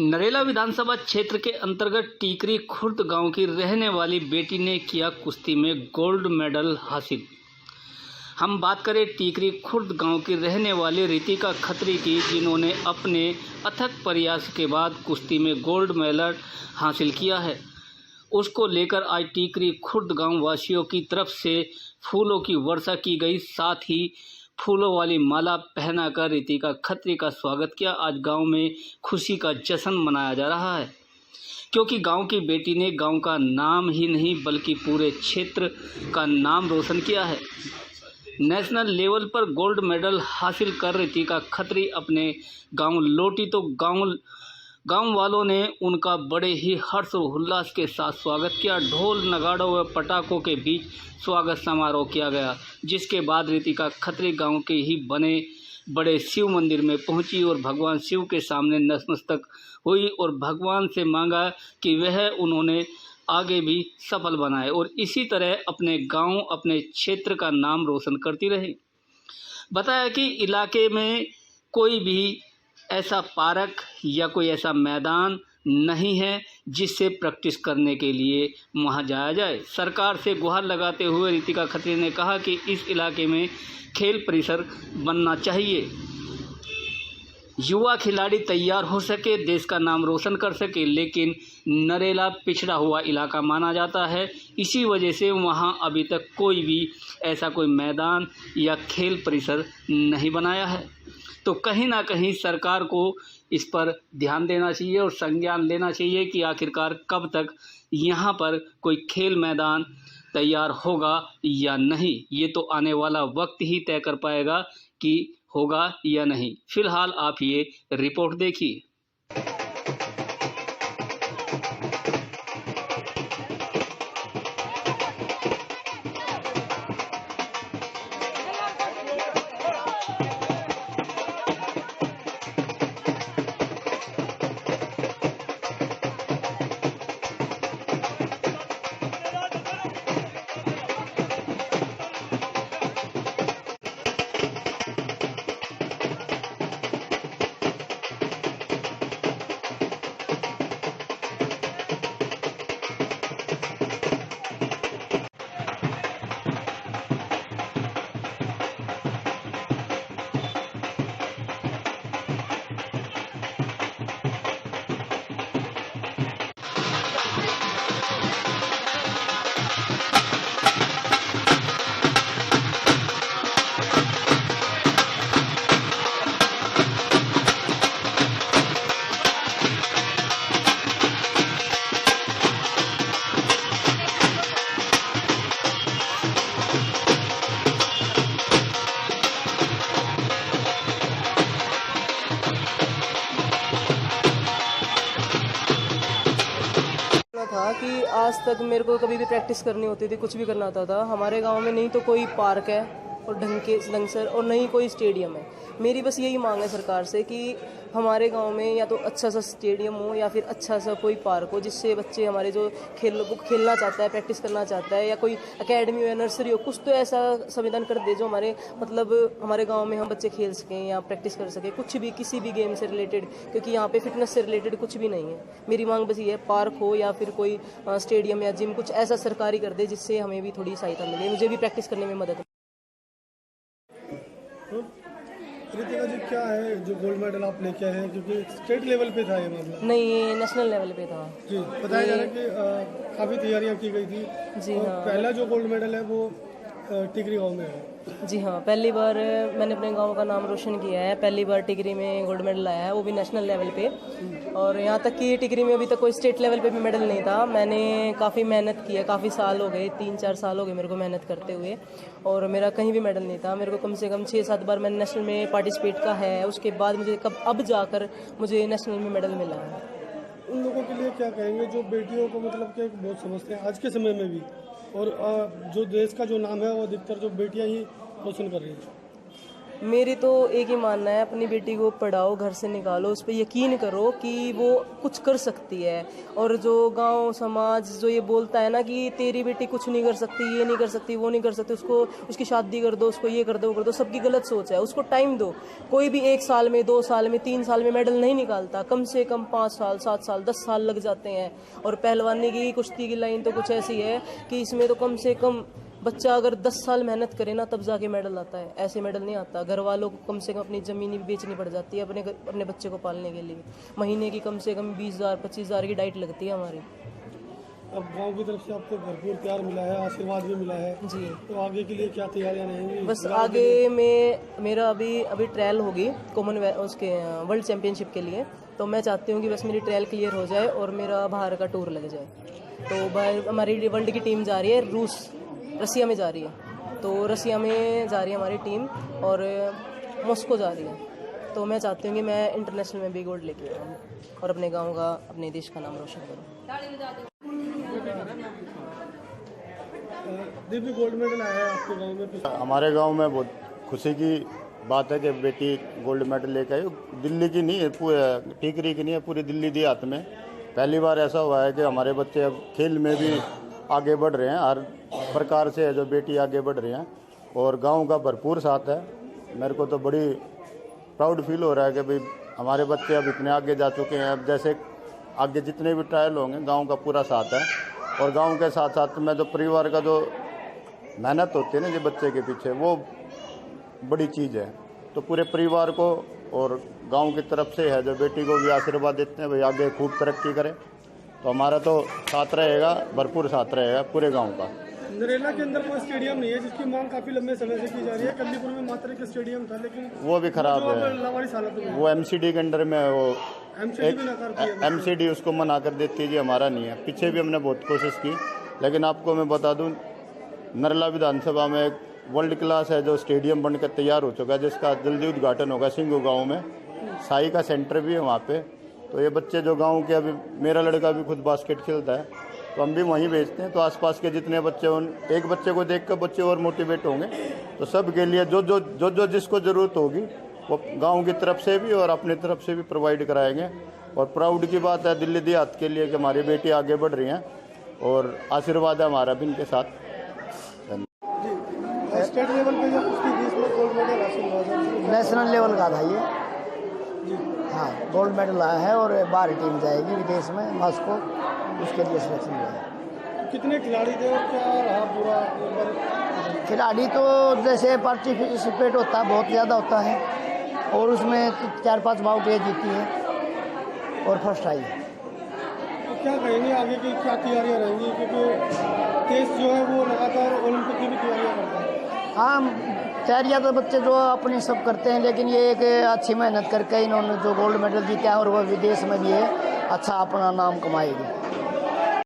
नरेला विधानसभा क्षेत्र के अंतर्गत टीकरी खुर्द गांव की रहने वाली बेटी ने किया कुश्ती में गोल्ड मेडल हासिल। हम बात करें टीकरी खुर्द गांव की रहने वाली रितिका खत्री की, जिन्होंने अपने अथक प्रयास के बाद कुश्ती में गोल्ड मेडल हासिल किया है। उसको लेकर आज टीकरी खुर्द गांव वासियों की तरफ से फूलों की वर्षा की गई, साथ ही फूलों वाली माला पहनाकर रितिका खत्री का स्वागत किया। आज गांव में खुशी का जश्न मनाया जा रहा है, क्योंकि गांव की बेटी ने गांव का नाम ही नहीं बल्कि पूरे क्षेत्र का नाम रोशन किया है। नेशनल लेवल पर गोल्ड मेडल हासिल कर रितिका खत्री अपने गांव लौटी तो गांव वालों ने उनका बड़े ही हर्ष और उल्लास के साथ स्वागत किया। ढोल नगाड़ों व पटाखों के बीच स्वागत समारोह किया गया, जिसके बाद रितिका खत्री गांव के ही बने बड़े शिव मंदिर में पहुंची और भगवान शिव के सामने नतमस्तक हुई और भगवान से मांगा कि वह उन्होंने आगे भी सफल बनाए और इसी तरह अपने गांव, अपने क्षेत्र का नाम रोशन करती रहे। बताया कि इलाके में कोई भी ऐसा पार्क या कोई ऐसा मैदान नहीं है जिससे प्रैक्टिस करने के लिए वहां जाया जाए। सरकार से गुहार लगाते हुए रितिका खत्री ने कहा कि इस इलाके में खेल परिसर बनना चाहिए, युवा खिलाड़ी तैयार हो सके, देश का नाम रोशन कर सके। लेकिन नरेला पिछड़ा हुआ इलाका माना जाता है, इसी वजह से वहां अभी तक कोई भी ऐसा कोई मैदान या खेल परिसर नहीं बनाया है। तो कहीं ना कहीं सरकार को इस पर ध्यान देना चाहिए और संज्ञान लेना चाहिए कि आखिरकार कब तक यहाँ पर कोई खेल मैदान तैयार होगा या नहीं। ये तो आने वाला वक्त ही तय कर पाएगा कि होगा या नहीं। फिलहाल आप ये रिपोर्ट देखिए। था कि आज तक मेरे को कभी भी प्रैक्टिस करनी होती थी, कुछ भी करना होता था, हमारे गांव में नहीं तो कोई पार्क है और ढंग से और नहीं कोई स्टेडियम है। मेरी बस यही मांग है सरकार से कि हमारे गांव में या तो अच्छा सा स्टेडियम हो या फिर अच्छा सा कोई पार्क हो, जिससे बच्चे हमारे जो खेलना चाहता है, प्रैक्टिस करना चाहता है, या कोई एकेडमी हो या नर्सरी हो, कुछ तो ऐसा संविधान कर दे जो हमारे गांव में हम बच्चे खेल सकें या प्रैक्टिस कर सकें, कुछ भी किसी भी गेम से रिलेटेड, क्योंकि यहाँ पे फिटनेस से रिलेटेड कुछ भी नहीं है। मेरी मांग बस ये है, पार्क हो या फिर कोई स्टेडियम या जिम, कुछ ऐसा सरकारी कर दे जिससे हमें भी थोड़ी सहायता मिले, मुझे भी प्रैक्टिस करने में मदद। रितिका जी, क्या है जो गोल्ड मेडल आप लेके आए हैं, क्योंकि स्टेट लेवल पे था ये मतलब? नहीं, ये नेशनल लेवल पे था जी। बताया जा रहा है कि काफ़ी तैयारियां की गई थी जी। हाँ, पहला जो गोल्ड मेडल है वो टिकरी गांव में है। जी हाँ, पहली बार मैंने अपने गांव का नाम रोशन किया है, पहली बार टिकरी में गोल्ड मेडल आया है, वो भी नेशनल लेवल पे। और यहाँ तक कि टिकरी में अभी तक कोई स्टेट लेवल पे भी मेडल नहीं था। मैंने काफ़ी मेहनत की है, काफ़ी साल हो गए, 3-4 साल हो गए मेरे को मेहनत करते हुए, और मेरा कहीं भी मेडल नहीं था। मेरे को कम से कम 6-7 बार मैंने नेशनल में पार्टिसिपेट का है, उसके बाद मुझे अब जाकर मुझे नेशनल में मेडल मिला है। उन लोगों के लिए क्या कहेंगे जो बेटियों को मतलब कि बहुत समझते हैं आज के समय में भी, और जो देश का जो नाम है वो अधिकतर जो बेटियां ही रोशन कर रही हैं? मेरी तो एक ही मानना है, अपनी बेटी को पढ़ाओ, घर से निकालो, उस पर यकीन करो कि वो कुछ कर सकती है। और जो गांव समाज जो ये बोलता है ना कि तेरी बेटी कुछ नहीं कर सकती, ये नहीं कर सकती, वो नहीं कर सकती, उसको उसकी शादी कर दो, उसको ये कर दो, वो कर दो, सबकी गलत सोच है। उसको टाइम दो। कोई भी 1 साल में, 2 साल में, 3 साल में मेडल नहीं निकालता, कम से कम 5 साल, 7 साल, 10 साल लग जाते हैं। और पहलवानी की, कुश्ती की लाइन तो कुछ ऐसी है कि इसमें तो कम से कम बच्चा अगर 10 साल मेहनत करे ना तब जाके मेडल आता है, ऐसे मेडल नहीं आता। घर वालों को कम से कम अपनी ज़मीन भी बेचनी पड़ जाती है अपने बच्चे को पालने के लिए। महीने की कम से कम 20,000 25,000 की डाइट लगती है हमारी। अब गांव की तरफ से आपको भरपूर प्यार मिला है, आशीर्वाद भी मिला है जी। तो आगे के लिए क्या तैयारियां रहेंगी? बस आगे में मेरा अभी ट्रायल होगी कॉमनवेल्थ उसके वर्ल्ड चैम्पियनशिप के लिए, तो मैं चाहती हूँ कि बस मेरी ट्रायल क्लियर हो जाए और मेरा बाहर का टूर लग जाए। तो बाहर हमारी वर्ल्ड की टीम जा रही है रसिया में जा रही है, तो रसिया में जा रही है हमारी टीम और मॉस्को जा रही है। तो मैं चाहती हूँ कि मैं इंटरनेशनल में भी गोल्ड लेके आऊँ और अपने गांव का, अपने देश का नाम रोशन करूँ। दिव्य गोल्ड मेडल आया है आपके गांव में? हमारे गांव में बहुत खुशी की बात है कि बेटी गोल्ड मेडल लेकर आई। दिल्ली की नहीं है, पूरे टीकरी की नहीं है, पूरी दिल्ली देहात में पहली बार ऐसा हुआ है कि हमारे बच्चे अब खेल में भी आगे बढ़ रहे हैं। हर प्रकार से है जो बेटी आगे बढ़ रही हैं और गांव का भरपूर साथ है। मेरे को तो बड़ी प्राउड फील हो रहा है कि भाई हमारे बच्चे अब इतने आगे जा चुके हैं। अब जैसे आगे जितने भी ट्रायल होंगे गांव का पूरा साथ है और गांव के साथ साथ में जो परिवार का जो मेहनत होती है ना जो बच्चे के पीछे, वो बड़ी चीज़ है। तो पूरे परिवार को और गांव की तरफ से है जो बेटी को भी आशीर्वाद देते हैं भाई आगे खूब तरक्की करे। तो हमारा तो साथ रहेगा, भरपूर साथ रहेगा पूरे गांव का। नरेला के अंदर कोई स्टेडियम नहीं है जिसकी मांग काफी लंबे समय से की जा रही है। कल्लीपुर में मात्र एक स्टेडियम था लेकिन वो भी खराब है, लावारिस हालत में। वो एमसीडी के अंडर में, वो एमसीडी उसको मना कर देती है जी हमारा नहीं है। पीछे भी हमने बहुत कोशिश की, लेकिन आपको मैं बता दूं नरला विधानसभा में एक वर्ल्ड क्लास है जो स्टेडियम बनकर तैयार हो चुका है, जिसका जल्दी उद्घाटन होगा सिंगू गाँव में। साई का सेंटर भी है वहाँ पे। तो ये बच्चे जो गांव के, अभी मेरा लड़का भी खुद बास्केट खेलता है तो हम भी वहीं भेजते हैं। तो आसपास के जितने बच्चे, उन एक बच्चे को देख कर बच्चे और मोटिवेट होंगे। तो सब के लिए जो जिसको ज़रूरत होगी वो गांव की तरफ से भी और अपनी तरफ से भी प्रोवाइड कराएंगे। और प्राउड की बात है दिल्ली देहात के लिए कि हमारी बेटी आगे बढ़ रही हैं और आशीर्वाद है हमारा भी इनके साथ। स्टेट लेवल पे जो गोल्ड मेडल हासिल हुआ था, नेशनल लेवल का था ये। हाँ, गोल्ड मेडल आया है और बाहर टीम जाएगी विदेश में, मॉस्को, उसके लिए सिलेक्शन हुआ है। कितने खिलाड़ी थे और क्या रहा पूरा? खिलाड़ी तो जैसे पार्टिसिपेट होता है बहुत ज़्यादा होता है और उसमें 4-5 बाउटियाँ जीती हैं और फर्स्ट आई है। तो क्या कहेंगे आगे की क्या तैयारियाँ रहेंगी, क्योंकि देश जो है वो लगातार ओलंपिक की भी तैयारियाँ करता है? हाँ, तैयारियाँ तो बच्चे जो अपनी सब करते हैं, लेकिन ये एक अच्छी मेहनत करके इन्होंने जो गोल्ड मेडल जीता है और वह विदेश में भी है अच्छा अपना नाम कमाएगी।